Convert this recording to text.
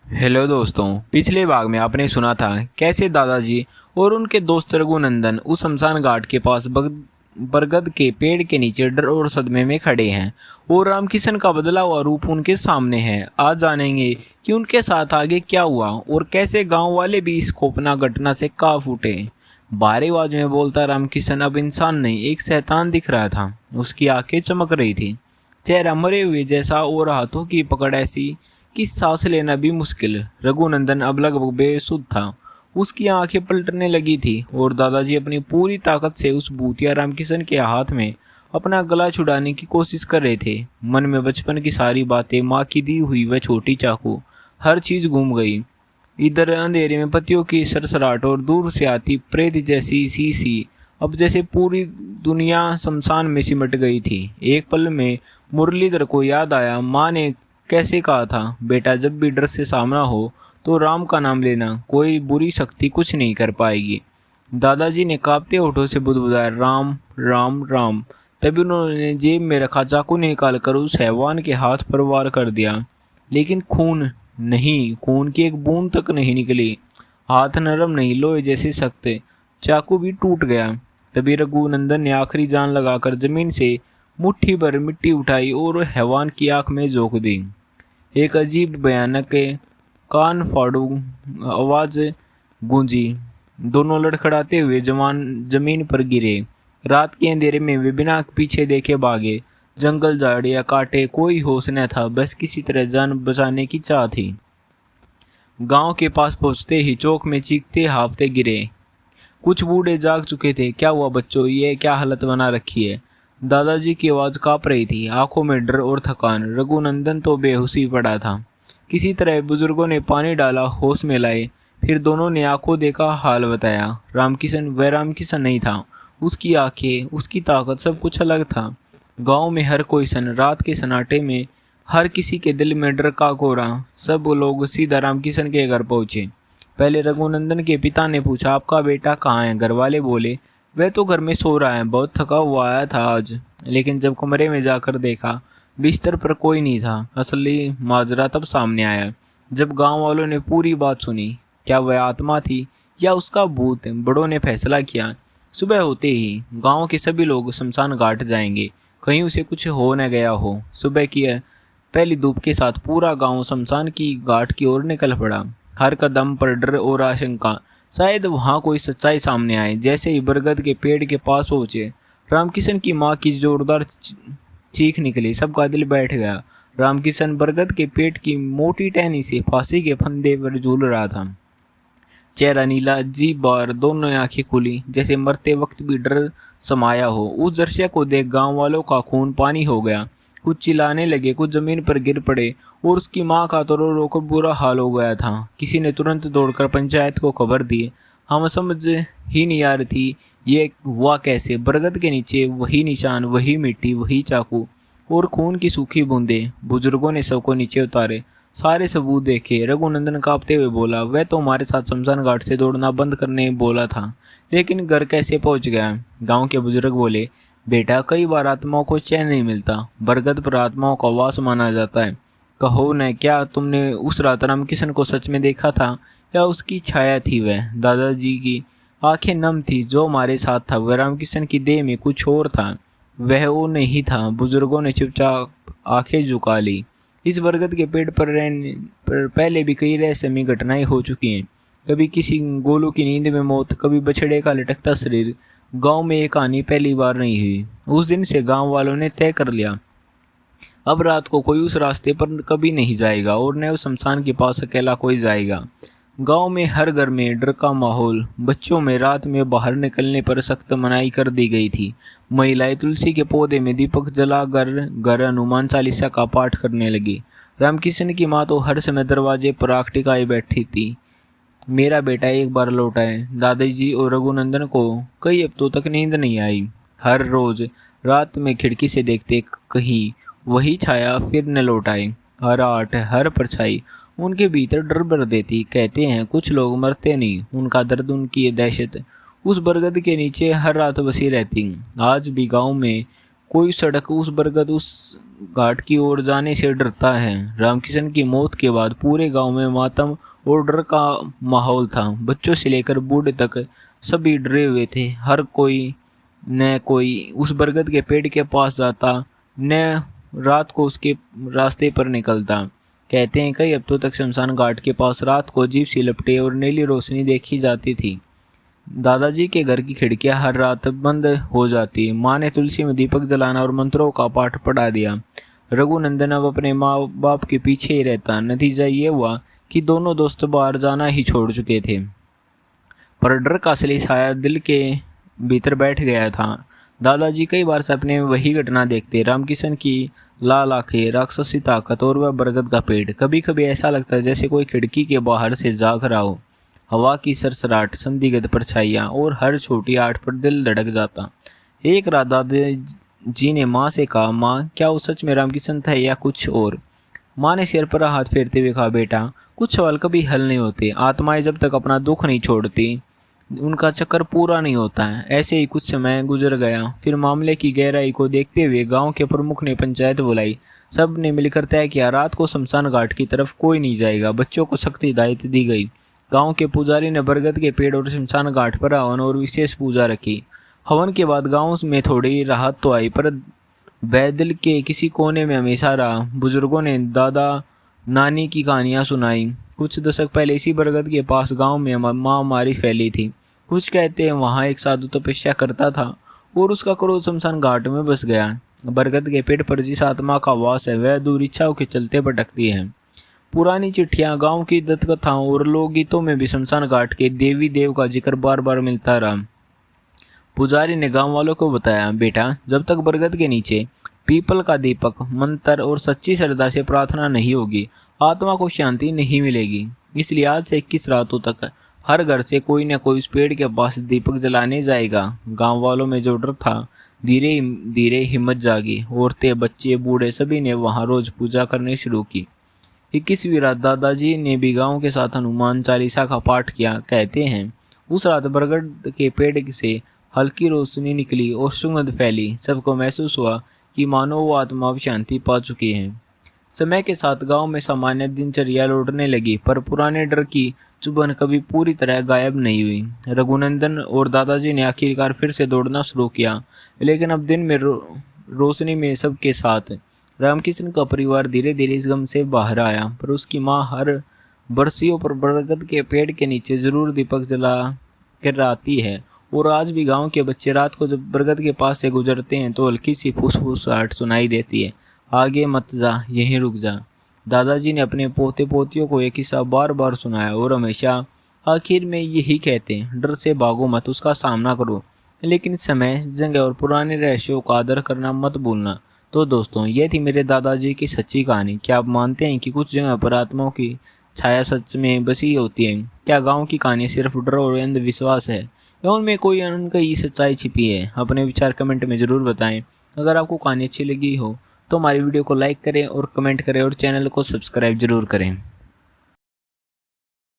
Hello दोस्तों, पिछले भाग में आपने सुना था कैसे दादाजी और उनके दोस्त रघुनंदन उस शमशान घाट के पास बरगद के पेड़ के नीचे डर और सदमे में खड़े हैं और रामकिशन का बदला हुआ रूप उनके सामने है। आज जानेंगे कि उनके साथ आगे क्या हुआ और कैसे गांव वाले भी इस खौफनाक घटना से कांप उठे। भारी आवाज में बोलता रामकिशन अब इंसान नहीं, एक शैतान दिख रहा था। उसकी आंखें चमक रही थी, चेहरा मरे हुए जैसा और हाथों की पकड़ ऐसी कि सांस लेना भी मुश्किल। रघुनंदन अब लगभग बेसुध था, उसकी आंखें पलटने लगी थी और दादाजी अपनी पूरी ताकत से उस भूतिया रामकिशन के हाथ में अपना गला छुड़ाने की कोशिश कर रहे थे। मन में बचपन की सारी बातें, माँ की दी हुई वह छोटी चाकू, हर चीज घूम गई। इधर अंधेरे में पत्तियों की सरसराहट और दूर से आती प्रेत जैसी सी अब जैसे पूरी दुनिया शमशान में सिमट गई थी। एक पल में मुरलीधर को याद आया, माँ ने कैसे कहा था, बेटा जब भी डर से सामना हो तो राम का नाम लेना, कोई बुरी शक्ति कुछ नहीं कर पाएगी। दादाजी ने कांपते होठों से बुदबुदाया, राम राम राम। तभी उन्होंने जेब में रखा चाकू निकालकर उस हैवान के हाथ पर वार कर दिया, लेकिन खून नहीं, खून की एक बूंद तक नहीं निकली। हाथ नरम नहीं, लोहे जैसे सख्त, चाकू भी टूट गया। तभी रघुनंदन ने आखिरी जान लगाकर जमीन से मुट्ठी भर मिट्टी उठाई और हैवान की आंख में झोंक दी। एक अजीब भयानक कान फाड़ू आवाज गूंजी। दोनों लड़खड़ाते हुए जवान जमीन पर गिरे। रात के अंधेरे में वे बिना पीछे देखे भागे। जंगल, झाड़ियां, कांटे, कोई होश न था, बस किसी तरह जान बचाने की चाह थी। गांव के पास पहुंचते ही चौक में चीखते हाफते गिरे। कुछ बूढ़े जाग चुके थे। क्या हुआ बच्चों, ये क्या हालत बना रखी है? दादाजी की आवाज कांप रही थी, आंखों में डर और थकान। रघुनंदन तो बेहोशी पड़ा था। किसी तरह बुजुर्गों ने पानी डाला, होश में लाए, फिर दोनों ने आंखों देखा, हाल बताया। रामकिशन वह रामकिशन नहीं था। उसकी आंखें, उसकी ताकत, सब कुछ अलग था। गांव में हर कोई रात के सन्नाटे में हर किसी के दिल में डर का कोहरा। सब लोग सीधा रामकिशन के घर पहुंचे। पहले रघुनंदन के पिता ने पूछा, आपका बेटा कहाँ है? घर वाले बोले, वह तो घर में सो रहा है, बहुत थका हुआ आया था आज। लेकिन जब कमरे में जाकर देखा, बिस्तर पर कोई नहीं था। असली माजरा तब सामने आया जब गांव वालों ने पूरी बात सुनी। क्या वह आत्मा थी या उसका भूत? बड़ों ने फैसला किया, सुबह होते ही गांव के सभी लोग शमशान घाट जाएंगे, कहीं उसे कुछ हो न गया हो। सुबह की पहली धूप के साथ पूरा गांव शमशान की घाट की ओर निकल पड़ा। हर कदम पर डर और आशंका, शायद वहां कोई सच्चाई सामने आए। जैसे ही बरगद के पेड़ के पास पहुंचे, रामकिशन की मां की जोरदार चीख निकली। सबका दिल बैठ गया। रामकिशन बरगद के पेड़ की मोटी टहनी से फांसी के फंदे पर झूल रहा था। चेहरा नीला, जीभ बाहर, दोनों आंखें खुली, जैसे मरते वक्त भी डर समाया हो। उस दृश्य को देख गांव वालों का खून पानी हो गया। कुछ चिल्लाने लगे, कुछ जमीन पर गिर पड़े और उसकी मां का तो रो रो कर बुरा हाल हो गया था। किसी ने तुरंत दौड़कर पंचायत को खबर दी। हम समझ ही नहीं आ रही थी ये हुआ कैसे। बरगद के नीचे वही निशान, वही मिट्टी, वही चाकू और खून की सूखी बूंदें। बुजुर्गों ने सबको नीचे उतारे, सारे सबूत देखे। रघुनंदन कांपते हुए बोला, वह तो हमारे साथ शमशान घाट से दौड़ना बंद करने बोला था, लेकिन घर कैसे पहुंच गया? गांव के बुजुर्ग बोले, बेटा कई बार आत्माओं को चैन नहीं मिलता, बरगद पर आत्माओं का वास माना जाता है। कहो न, क्या तुमने उस रात रामकिशन को सच में देखा था या उसकी छाया थी? वह दादाजी की आंखें नम थी। जो हमारे साथ था वह रामकिशन की देह में कुछ और था, वह वो नहीं था। बुजुर्गों ने चुपचाप आंखें झुका ली। इस बरगद के पेड़ पर रहने पर पहले भी कई रहस्यमयी घटनाएं हो चुकी हैं। कभी किसी गोलू की नींद में मौत, कभी बछड़े का लटकता शरीर। गांव में एक कहानी पहली बार नहीं हुई। उस दिन से गांव वालों ने तय कर लिया, अब रात को कोई उस रास्ते पर कभी नहीं जाएगा और न उस शमशान के पास अकेला कोई जाएगा। गांव में हर घर में डर का माहौल। बच्चों में रात में बाहर निकलने पर सख्त मनाही कर दी गई थी। महिलाएं तुलसी के पौधे में दीपक जला घर घर हनुमान चालीसा का पाठ करने लगी। रामकिशन की माँ तो हर समय दरवाजे पर आँख टिकाए बैठी थी, मेरा बेटा एक बार लौटा है। दादाजी और रघुनंदन को कई हफ्तों तक नींद नहीं आई। हर रोज रात में खिड़की से देखते, कहीं वही छाया फिर न लौट आए। हर आठ, हर परछाई उनके भीतर डर भर देती। कहते हैं कुछ लोग मरते नहीं, उनका दर्द, उनकी ये दहशत उस बरगद के नीचे हर रात बसी रहती। आज भी गांव में कोई सड़क उस बरगद उस घाट की ओर जाने से डरता है। रामकिशन की मौत के बाद पूरे गांव में मातम और डर का माहौल था। बच्चों से लेकर बूढ़े तक सभी डरे हुए थे। हर कोई न कोई उस बरगद के पेड़ के पास जाता, न रात को उसके रास्ते पर निकलता। कहते हैं कई हफ्तों तक शमशान घाट के पास रात को अजीब सी लपटें और नीली रोशनी देखी जाती थी। दादाजी के घर की खिड़कियां हर रात बंद हो जाती। माँ ने तुलसी में दीपक जलाना और मंत्रों का पाठ पढ़ा दिया। रघुनंदन अब अपने माँ बाप के पीछे ही रहता। नतीजा ये हुआ कि दोनों दोस्त बाहर जाना ही छोड़ चुके थे। पर डर का असली साया दिल के भीतर बैठ गया था। दादाजी कई बार सपने में वही घटना देखते, रामकिशन की लाल आंखें, राक्षसी ताकत और वह बरगद का पेड़। कभी कभी ऐसा लगता है जैसे कोई खिड़की के बाहर से जाग रहा हो। हवा की सरसराहट, संदिग्ध परछाइयाँ और हर छोटी आठ पर दिल धड़क जाता। एक रात दादाजी ने माँ से कहा, माँ क्या वो सच में रामकिशन था या कुछ और? माँ ने सिर पर हाथ फेरते हुए कहा, बेटा कुछ सवाल कभी हल नहीं होते। आत्माएं जब तक अपना दुख नहीं छोड़ती उनका चक्कर पूरा नहीं होता है। ऐसे ही कुछ समय गुजर गया। फिर मामले की गहराई को देखते हुए गांव के प्रमुख ने पंचायत बुलाई। सब ने मिलकर तय किया रात को शमशान घाट की तरफ कोई नहीं जाएगा। बच्चों को सख्त हिदायत दी गई। गांव के पुजारी ने बरगद के पेड़ और शमशान घाट पर हवन और विशेष पूजा रखी। हवन के बाद गांव में थोड़ी राहत तो आई, पर बैदल के किसी कोने में हमेशा रहा। बुजुर्गों ने दादा नानी की कहानियां सुनाई। कुछ दशक पहले इसी बरगद के पास गांव में महामारी फैली थी। कुछ कहते हैं वहां एक साधु तपस्या करता था और उसका क्रोध शमशान घाट में बस गया। बरगद के पेड़ पर जिस आत्मा का वास है वह दूर इच्छाओं के चलते भटकती है। पुरानी चिट्ठियां, गांव की दंतकथाओं और लोकगीतों में भी शमशान घाट के देवी देव का जिक्र बार बार मिलता रहा। पुजारी ने गांव वालों को बताया, बेटा जब तक बरगद के नीचे पीपल का दीपक, मंत्र और सच्ची श्रद्धा से प्रार्थना नहीं होगी, आत्मा को शांति नहीं मिलेगी। इसलिए आज से 21 रातों तक हर घर से कोई न कोई उस पेड़ के पास दीपक जलाने जाएगा। गांव वालों में जो डर था धीरे धीरे हिम्मत जागी। औरतें, बच्चे, बूढ़े सभी ने वहां रोज पूजा करनी शुरू की। 21वीं रात दादाजी ने भी गांव के साथ हनुमान चालीसा का पाठ किया। कहते हैं उस रात बरगद के पेड़ से हल्की रोशनी निकली और सुगंध फैली। सबको महसूस हुआ कि मानो वो आत्मा अब शांति पा चुकी है। समय के साथ गांव में सामान्य दिनचर्या लौटने लगी, पर पुराने डर की चुभन कभी पूरी तरह गायब नहीं हुई। रघुनंदन और दादाजी ने आखिरकार फिर से दौड़ना शुरू किया, लेकिन अब दिन में रोशनी में सबके साथ। रामकिशन का परिवार धीरे धीरे इस गम से बाहर आया, पर उसकी माँ हर बरसियों पर बरगद के पेड़ के नीचे जरूर दीपक जला कर आती है। और आज भी गांव के बच्चे रात को जब बरगद के पास से गुजरते हैं तो हल्की सी फुसफुसाहट सुनाई देती है, आगे मत जा, यहीं रुक जा। दादाजी ने अपने पोते पोतियों को एक किस्सा बार बार सुनाया और हमेशा आखिर में यही कहते हैं, डर से भागो मत, उसका सामना करो, लेकिन समय, जगह और पुराने रहस्यों का आदर करना मत भूलना। तो दोस्तों, ये थी मेरे दादाजी की सच्ची कहानी। क्या आप मानते हैं कि कुछ जगह पर आत्माओं की छाया सच में बसी होती है? क्या गाँव की कहानी सिर्फ डर और अंधविश्वास है या उनमें कोई अनकही सच्चाई छिपी है? अपने विचार कमेंट में ज़रूर बताएं। अगर आपको कहानी अच्छी लगी हो तो हमारी वीडियो को लाइक करें और कमेंट करें और चैनल को सब्सक्राइब जरूर करें।